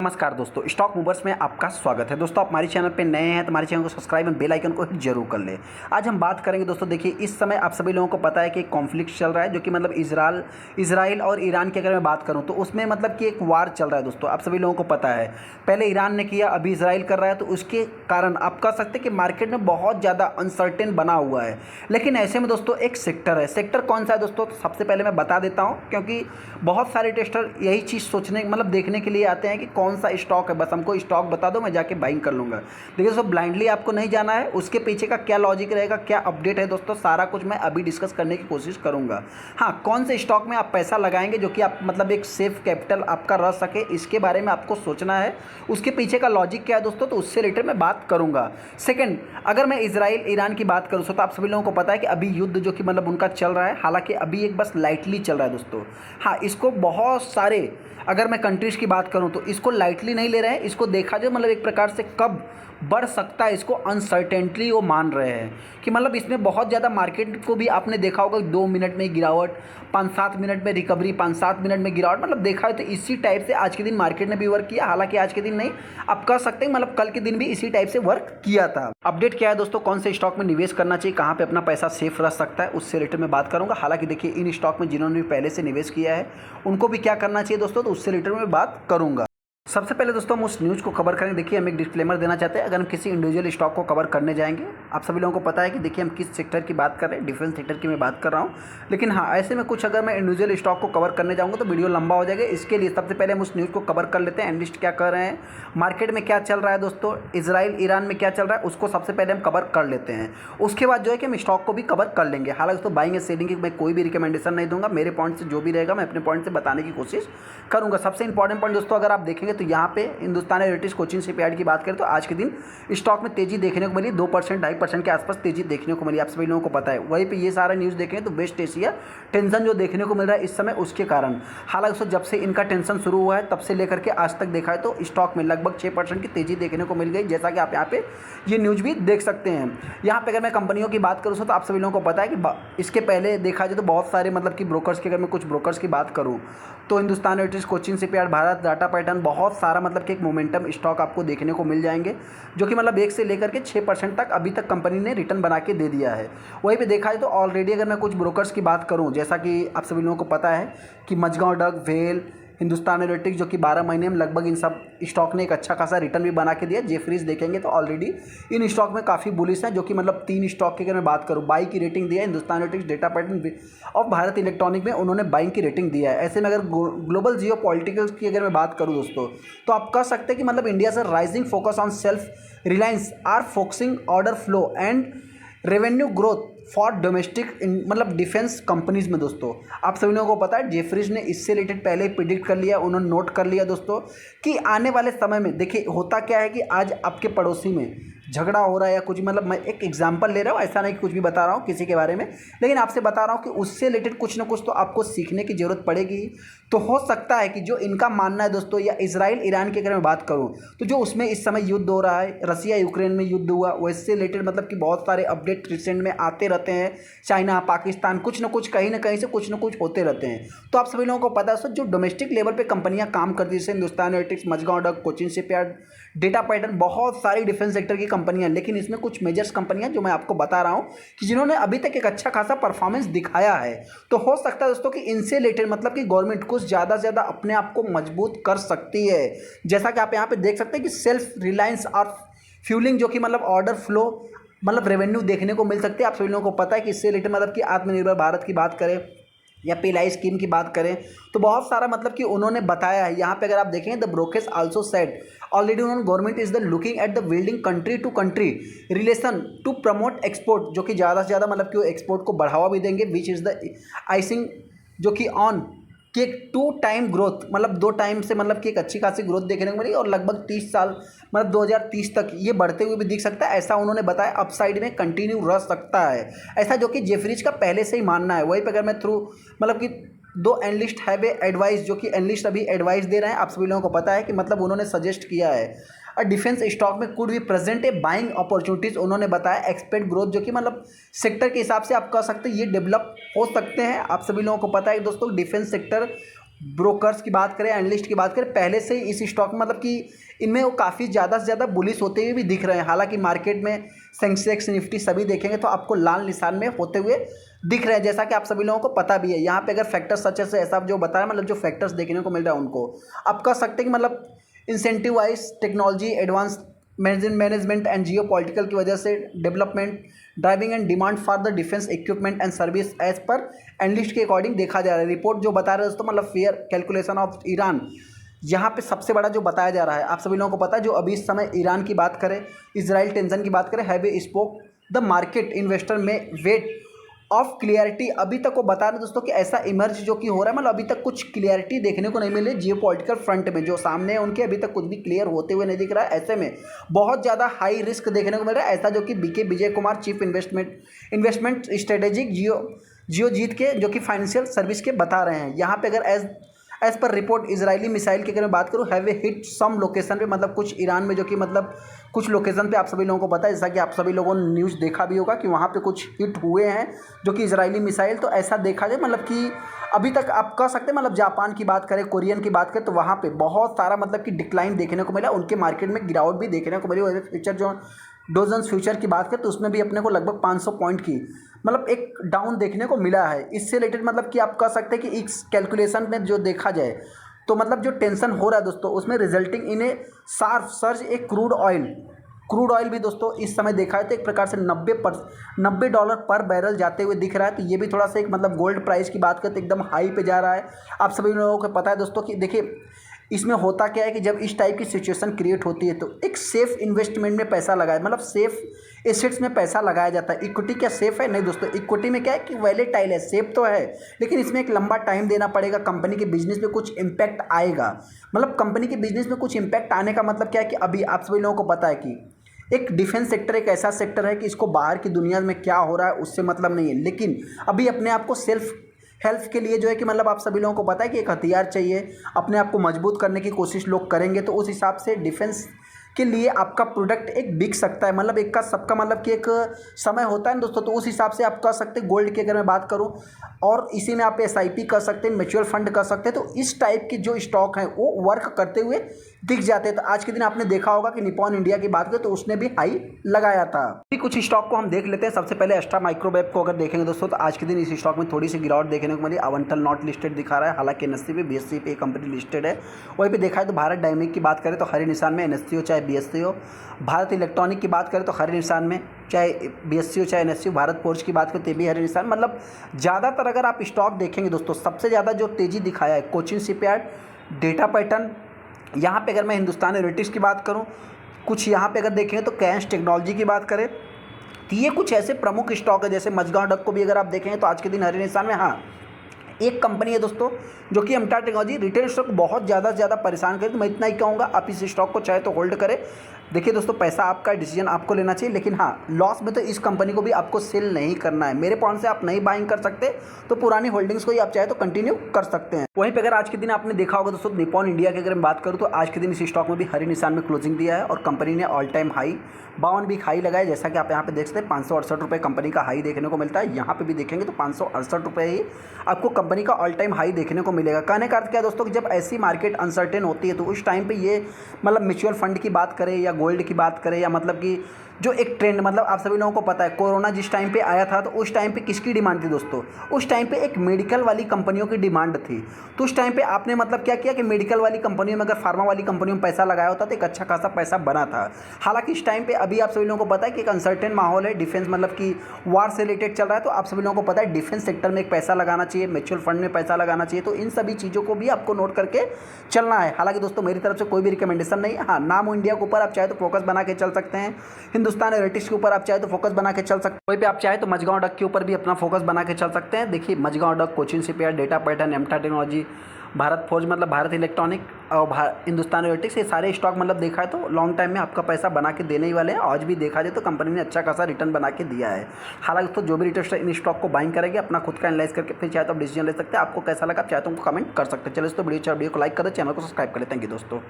नमस्कार दोस्तों, stock movers में आपका स्वागत है। दोस्तों, आप हमारे चैनल पे नए हैं तो हमारे चैनल को सब्सक्राइब और बेल आइकन को हिट जरूर कर ले। आज हम बात करेंगे दोस्तों, देखिए इस समय आप सभी लोगों को पता है कि एक कॉन्फ्लिक्ट चल रहा है, जो कि मतलब इजराइल और ईरान की अगर मैं बात करूं तो उसमें मतलब कि एक वार चल रहा है दोस्तों, आप सभी लोगों को पता है। पहले ईरान ने किया, अभी इजराइल कर रहा है, तो उसके कारण आप कह सकते हैं कि मार्केट में बहुत ज़्यादा अनसर्टेन बना हुआ है। लेकिन ऐसे में दोस्तों एक सेक्टर है, सेक्टर कौन सा है दोस्तों, सबसे पहले मैं बता देता हूँ, क्योंकि बहुत सारे टेस्टर यही चीज़ सोचने मतलब देखने के लिए आते हैं कि कौन सा स्टॉक है, बस हमको स्टॉक बता दो, मैं जाके बाइंग कर लूँगा। देखिए दोस्तों, ब्लाइंडली आपको नहीं जाना है, उसके पीछे का क्या लॉजिक रहेगा, क्या अपडेट है दोस्तों, सारा कुछ मैं अभी डिस्कस करने की कोशिश करूँगा। हाँ, कौन से स्टॉक में आप पैसा लगाएंगे जो कि आप मतलब एक सेफ कैपिटल आपका रह सके, इसके बारे में आपको सोचना है। उसके पीछे का लॉजिक क्या है दोस्तों, तो उससे रिलेटेड मैं बात करूँगा। सेकेंड, अगर मैं इजराइल ईरान की बात करूँ तो आप सभी लोगों को पता है कि अभी युद्ध जो कि मतलब उनका चल रहा है, हालांकि अभी एक बस लाइटली चल रहा है दोस्तों। हाँ, इसको बहुत सारे, अगर मैं कंट्रीज़ की बात करूं तो इसको लाइटली नहीं ले रहे हैं, इसको देखा जाए मतलब एक प्रकार से कब बढ़ सकता है, इसको अनसर्टेनिटी वो मान रहे हैं कि मतलब इसमें बहुत ज़्यादा मार्केट को भी आपने देखा होगा 2 मिनट में गिरावट, 5-7 मिनट में रिकवरी, 5-7 मिनट में गिरावट, मतलब देखा है तो इसी टाइप से आज के दिन मार्केट ने भी वर्क किया। हालांकि आज के दिन नहीं, आप कह सकते हैं मतलब कल के दिन भी इसी टाइप से वर्क किया था। अपडेट क्या है दोस्तों, कौन से स्टॉक में निवेश करना चाहिए, कहाँ पे अपना पैसा सेफ रह सकता है, उससे रिलेटेड मैं बात करूँगा। हालांकि देखिए इन स्टॉक में जिन्होंने भी पहले से निवेश किया है उनको भी क्या करना चाहिए दोस्तों, तो उससे रिलेटेड मैं बात करूँगा। सबसे पहले दोस्तों हम उस न्यूज़ को कवर करेंगे। देखिए, हम एक डिस्क्लेमर देना चाहते हैं, अगर हम किसी इंडिविजुअल स्टॉक को कवर करने जाएंगे, आप सभी लोगों को पता है कि देखिए हम किस सेक्टर की बात कर रहे हैं, डिफेंस सेक्टर की मैं बात कर रहा हूँ। लेकिन हाँ, ऐसे में कुछ अगर मैं इंडिविजुअल स्टॉक को कवर करने जाऊँगा तो वीडियो लंबा हो जाएगा। इसके लिए सबसे पहले हम उस न्यूज़ को कवर कर लेते हैं, एनालिस्ट क्या कर रहे हैं, मार्केट में क्या चल रहा है दोस्तों, इजराइल ईरान में क्या चल रहा है, उसको सबसे पहले हम कवर कर लेते हैं। उसके बाद जो है कि हम स्टॉक को भी कवर कर लेंगे। हालांकि दोस्तों बाइंग एंड सेलिंग की मैं कोई भी रिकमेंडेशन नहीं दूंगा, मेरे पॉइंट से जो भी रहेगा मैं अपने पॉइंट से बताने की कोशिश करूँगा। सबसे इंपॉर्टेंट पॉइंट दोस्तों, अगर आप देखेंगे तो यहाँ पे हिंदुस्तान एरोनॉटिक्स कोचिन शिपयार्ड की बात करें तो आज के दिन स्टॉक में तेजी देखने को मिली, 2% 2.5% के आसपास तेजी देखने को मिली, आप सभी लोगों को पता है। वहीं पे ये सारा न्यूज़ देखें तो वेस्ट एशिया टेंशन जो देखने को मिल रहा है इस समय, उसके कारण। हालांकि दोस्तों जब से इनका टेंशन शुरू हुआ है तब से लेकर के आज तक देखा है तो स्टॉक में लगभग 6% की तेजी देखने को मिल गई, जैसा कि आप यहाँ पे ये न्यूज़ भी देख सकते हैं। यहाँ पे अगर मैं कंपनियों की बात करूँ तो आप सभी लोगों को पता है कि इसके पहले देखा जाए तो बहुत सारे मतलब कि ब्रोकर्स की, अगर मैं कुछ ब्रोकर्स की बात करूँ तो Hindustan aeronautics Cochin shipyard, Bharat data pattern, बहुत सारा मतलब कि एक मोमेंटम स्टॉक आपको देखने को मिल जाएंगे, जो कि मतलब 1 से लेकर के 6% तक अभी तक कंपनी ने रिटर्न बना के दे दिया है। वहीं पे देखा जाए तो ऑलरेडी अगर मैं कुछ ब्रोकर्स की बात करूं, जैसा कि आप सभी लोगों को पता है कि Mazagon Dock, well, Hindustan Aeronautics, जो कि 12 महीने में लगभग इन सब स्टॉक ने एक अच्छा खासा रिटर्न भी बना के दिया। जेफरीज देखेंगे तो ऑलरेडी इन स्टॉक में काफ़ी बुलिश है, जो कि मतलब 3 स्टॉक की अगर मैं बात करूँ, बाई की रेटिंग दिया है, हिंदुस्तान एरोनॉटिक्स, डेटा पैटर्न और भारत इलेक्ट्रॉनिक में उन्होंने बाइंग की रेटिंग दिया है। ऐसे में अगर ग्लोबल जियो पॉलिटिकल्स की अगर मैं बात करूँ दोस्तों, तो आप कह सकते हैं कि मतलब इंडिया से rising focus on self reliance are focusing order flow and revenue growth for domestic मतलब डिफेंस कंपनीज में दोस्तों। आप सभी लोगों को पता है जेफरीज ने इससे रिलेटेड पहले ही प्रिडिक्ट कर लिया, उन्होंने नोट कर लिया दोस्तों कि आने वाले समय में देखिए होता क्या है कि आज आपके पड़ोसी में झगड़ा हो रहा है या कुछ, मतलब मैं एक एग्जांपल ले रहा हूँ, ऐसा नहीं कि कुछ भी बता रहा हूँ किसी के बारे में, लेकिन आपसे बता रहा हूँ कि उससे रिलेटेड कुछ ना कुछ तो आपको सीखने की ज़रूरत पड़ेगी। तो हो सकता है कि जो इनका मानना है दोस्तों, या इजराइल ईरान की अगर मैं बात करूँ तो जो उसमें इस समय युद्ध हो रहा है, रसिया यूक्रेन में युद्ध हुआ, वैसे रिलेटेड मतलब कि बहुत सारे अपडेट रिसेंट में आते रहते हैं। चाइना, पाकिस्तान, कुछ ना कुछ कहीं ना कहीं से कुछ ना कुछ होते रहते हैं। तो आप सभी लोगों को पता है सर, जो डोमेस्टिक लेवल पे कंपनियां काम करती है, जैसे Hindustan Aeronautics, Mazagon duck, Cochin shipyard, data Pattern, बहुत सारी डिफेंस सेक्टर की कंपनियां, लेकिन इसमें कुछ मेजर्स कंपनियां जो मैं आपको बता रहा हूं कि जिन्होंने अभी तक एक अच्छा खासा परफॉर्मेंस दिखाया है। तो हो सकता है दोस्तों कि इनसे रिलेटेड मतलब कि गवर्नमेंट कुछ ज़्यादा से ज़्यादा अपने आप को मजबूत कर सकती है। जैसा कि आप यहाँ पे देख सकते हैं कि सेल्फ रिलायंस और फ्यूलिंग, जो कि मतलब ऑर्डर फ्लो मतलब रेवेन्यू देखने को मिल सकती है। आप सभी लोगों को पता है कि इससे रिलेटेड मतलब कि आत्मनिर्भर भारत की बात करें या पीएलआई स्कीम की बात करें तो बहुत सारा मतलब कि उन्होंने बताया है। यहाँ पे अगर आप देखें the brokers also said already उन्होंने government is the looking at the building country to country relation to promote export, जो कि ज़्यादा से ज़्यादा मतलब कि एक्सपोर्ट को बढ़ावा भी देंगे, विच इज़ द आइसिंग, जो कि ऑन कि एक 2 टाइम ग्रोथ, मतलब 2 टाइम से मतलब कि एक अच्छी खासी ग्रोथ देखने को मिली और लगभग 30 साल मतलब 2030 तक ये बढ़ते हुए भी दिख सकता है, ऐसा उन्होंने बताया। अपसाइड में कंटिन्यू रह सकता है, ऐसा जो कि जेफरीज का पहले से ही मानना है। वहीं पर अगर मैं थ्रू मतलब कि 2 एनालिस्ट है वे एडवाइस, जो कि एनालिस्ट अभी एडवाइस दे रहे हैं, आप सभी लोगों को पता है कि मतलब उन्होंने सजेस्ट किया है डिफेंस स्टॉक में कुड भी प्रेजेंट ए बाइंग अपॉर्चुनिटीज़, उन्होंने बताया एक्सपेक्ट ग्रोथ, जो कि मतलब सेक्टर के हिसाब से आप कह सकते हैं ये डेवलप हो सकते हैं। आप सभी लोगों को पता है दोस्तों डिफेंस सेक्टर ब्रोकर्स की बात करें, एनालिस्ट की बात करें, पहले से ही इस स्टॉक में मतलब कि इनमें वो काफ़ी ज़्यादा से ज़्यादा बुलिश होते हुए भी दिख रहे हैं। हालांकि मार्केट में सेंसेक्स निफ्टी सभी देखेंगे तो आपको लाल निशान में होते हुए दिख रहे हैं, जैसा कि आप सभी लोगों को पता भी है। यहाँ पे अगर फैक्टर्स अच्छे से ऐसा जो बताया, मतलब जो फैक्टर्स देखने को मिल रहा है उनको आप कह सकते हैं कि मतलब incentive wise technology advance management and geo political की वजह से development driving and demand for the defence equipment and service as पर एनालिस्ट के अकॉर्डिंग देखा जा रहा है। रिपोर्ट जो बता रहे हैं दोस्तों, मतलब फेयर कैलकुलेशन ऑफ ईरान, यहाँ पे सबसे बड़ा जो बताया जा रहा है, आप सभी लोगों को पता है, जो अभी इस समय ईरान की बात करें, इजराइल टेंशन की बात करें, have a spoke the market investor में वेट ऑफ क्लियरिटी। अभी तक वो बता रहे हैं दोस्तों कि ऐसा इमर्ज जो कि हो रहा है, मतलब अभी तक कुछ क्लियरिटी देखने को नहीं मिली जियो पॉलिटिकल फ्रंट में, जो सामने है उनके अभी तक कुछ भी क्लियर होते हुए नहीं दिख रहा है। ऐसे में बहुत ज़्यादा हाई रिस्क देखने को मिल रहा है, ऐसा जो कि BK Vijay Kumar chief investment strategic जियो जीत के जो कि फाइनेंशियल सर्विस के बता रहे हैं। यहाँ पे अगर as per report Israeli missile की अगर मैं बात करूँ, have a hit some location पे, मतलब कुछ ईरान में जो कि मतलब कुछ लोकेशन पे आप सभी लोगों को पता है, जैसा कि आप सभी लोगों ने न्यूज़ देखा भी होगा कि वहाँ पे कुछ हिट हुए हैं जो कि इजरायली मिसाइल। तो ऐसा देखा जाए मतलब कि अभी तक आप कह सकते हैं, मतलब जापान की बात करें, कोरियन की बात करें, तो वहाँ पे बहुत सारा मतलब कि डिक्लाइन देखने को मिला, उनके मार्केट में गिरावट भी देखने को मिली। फ्यूचर जो डोजन्स फ्यूचर की बात करें तो उसमें भी अपने को लगभग 500 पॉइंट की मतलब एक डाउन देखने को मिला है। इससे रिलेटेड मतलब कि आप कह सकते हैं कि इस कैलकुलेशन में जो देखा जाए तो मतलब जो टेंशन हो रहा है दोस्तों, उसमें resulting in A sharp surge एक क्रूड ऑयल भी दोस्तों इस समय देखा है तो एक प्रकार से $90 पर बैरल जाते हुए दिख रहा है। तो ये भी थोड़ा सा एक मतलब गोल्ड प्राइस की बात करते एकदम हाई पे जा रहा है। आप सभी लोगों को पता है दोस्तों कि देखिए इसमें होता क्या है कि जब इस टाइप की सिचुएशन क्रिएट होती है तो एक सेफ इन्वेस्टमेंट में पैसा लगाए, मतलब सेफ एसेट्स में पैसा लगाया जाता है। इक्विटी क्या सेफ है? नहीं दोस्तों, इक्विटी में क्या है कि वैलेटाइल है, सेफ तो है लेकिन इसमें एक लंबा टाइम देना पड़ेगा। कंपनी के बिजनेस में कुछ इम्पैक्ट आएगा, मतलब कंपनी के बिजनेस में कुछ इम्पैक्ट आने का मतलब क्या है कि अभी आप सभी लोगों को पता है कि एक डिफेंस सेक्टर एक ऐसा सेक्टर है कि इसको बाहर की दुनिया में क्या हो रहा है उससे मतलब नहीं है, लेकिन अभी अपने आप को सेल्फ हेल्थ के लिए जो है कि मतलब आप सभी लोगों को पता है कि एक हथियार चाहिए, अपने आप को मजबूत करने की कोशिश लोग करेंगे तो उस हिसाब से डिफेंस के लिए आपका प्रोडक्ट एक बिक सकता है। मतलब एक का सबका मतलब कि एक समय होता है ना दोस्तों, तो उस हिसाब से आप कह सकते हैं गोल्ड की अगर मैं बात करूं और इसी में आप SIP कर सकते हैं, म्यूचुअल फंड कर सकते हैं। तो इस टाइप के जो स्टॉक हैं वो वर्क करते हुए दिख जाते हैं। तो आज के दिन आपने देखा होगा कि निपॉन इंडिया की बात करें तो उसने भी हाई लगाया था। अभी कुछ स्टॉक को हम देख लेते हैं। सबसे पहले एस्ट्रा माइक्रोवेव को अगर देखेंगे दोस्तों तो आज के दिन इस स्टॉक में थोड़ी सी गिरावट देखने को मिली। अवंतल नॉट लिस्टेड दिखा रहा है, हालांकि NSE पे BSE पे कंपनी लिस्टेड है। वहीं पे देखा है तो भारत डायनेमिक की बात करें तो हरे निशान में, NSE हो चाहे BSE हो। भारत इलेक्ट्रॉनिक की बात करें तो हरे निशान में, चाहे BSE हो चाहे NSE हो। भारत फोर्ज की बात करें तो भी हरे निशान। मतलब ज़्यादातर अगर आप स्टॉक देखेंगे दोस्तों, सबसे ज़्यादा जो तेज़ी दिखाया है कोचिन शिपयार्ड, डेटा पैटर्न। यहाँ पे अगर मैं हिंदुस्तान एरोनॉटिक्स की बात करूँ, कुछ यहाँ पे अगर देखेंगे तो कैश टेक्नोलॉजी की बात करें तो ये कुछ ऐसे प्रमुख स्टॉक है। जैसे मझगांव डक को भी अगर आप देखेंगे तो आज के दिन हरे निशान में। हाँ, एक कंपनी है दोस्तों जो कि एमटा टेक्नोलॉजी, रिटेल स्टॉक बहुत ज़्यादा से ज़्यादा परेशान करे, तो मैं इतना ही कहूँगा आप इस स्टॉक को चाहे तो होल्ड करें। देखिए दोस्तों, पैसा आपका, डिसीजन आपको लेना चाहिए, लेकिन हाँ लॉस में तो इस कंपनी को भी आपको सेल नहीं करना है। मेरे पॉइंट से आप नहीं बाइंग कर सकते तो पुरानी होल्डिंग्स को ही आप चाहे तो कंटिन्यू कर सकते हैं। वहीं पे अगर आज के दिन आपने देखा होगा दोस्तों, निपॉन इंडिया की अगर मैं बात करूँ तो आज के दिन इस स्टॉक में भी हरे निशान में क्लोजिंग दिया है और कंपनी ने ऑल टाइम हाई 52 भी हाई लगाए। जैसा कि आप यहाँ पे देख सकते हैं 568 रुपये कंपनी का हाई देखने को मिलता है। यहाँ पे भी देखेंगे तो 568 रुपये ही आपको कंपनी का ऑल टाइम हाई देखने को मिलेगा। कहने का अर्थ क्या है दोस्तों कि जब ऐसी मार्केट अनसर्टेन होती है तो उस टाइम पे ये मतलब म्यूचुअल फंड की बात करें या गोल्ड की बात करें या मतलब कि जो एक ट्रेंड, मतलब आप सभी लोगों को पता है कोरोना जिस टाइम पे आया था तो उस टाइम पे किसकी डिमांड थी दोस्तों? उस टाइम पे एक मेडिकल वाली कंपनियों की डिमांड थी। तो उस टाइम पे आपने मतलब क्या किया कि मेडिकल वाली कंपनियों में, अगर फार्मा वाली कंपनियों में पैसा लगाया होता तो एक अच्छा खासा पैसा बना था। हालांकि इस टाइम पे अभी आप सभी लोगों को पता है कि एक अनसर्टेन माहौल है, डिफेंस मतलब कि वार से रिलेटेड चल रहा है। तो आप सभी लोगों को पता है डिफेंस सेक्टर में एक पैसा लगाना चाहिए, म्यूचुअल फंड में पैसा लगाना चाहिए। तो इन सभी चीज़ों को भी आपको नोट करके चलना है। हालांकि दोस्तों मेरी तरफ से कोई भी रिकमेंडेशन नहीं है। हाँ, नाम इंडिया के ऊपर आप चाहे तो फोकस बना के चल सकते हैं, हिंदुस्तान एरोनॉटिक्स के ऊपर आप चाहे तो फोकस बना के चल सकते हैं, वहीं पे आप चाहे तो मझगांव डक के ऊपर भी अपना फोकस बना के चल सकते हैं। देखिए Mazagon duck, Cochin shipyard, data pattern, एमटा टेक्नोलॉजी, भारत फोर्ज मतलब भारत इलेक्ट्रॉनिक और हिंदुस्तान एरोनॉटिक्स, ये सारे स्टॉक मतलब देखा है तो लॉन्ग टाइम में आपका पैसा बना के देने ही वाले हैं। आज भी देखा जाए तो कंपनी ने अच्छा खासा रिटर्न बना के दिया है। हालांकि तो जो भी रिटर्न इन स्टॉक को बाइंग करेंगे अपना खुद का एनालाइज करके फिर चाहे तो आप डिसीजन ले सकते हैं। आपको कैसा लगा आप चाहे तो कमेंट कर सकते हैं। चलिए दोस्तों वीडियो को लाइक करें, चैनल को सब्सक्राइब करें। थैंक यू दोस्तों।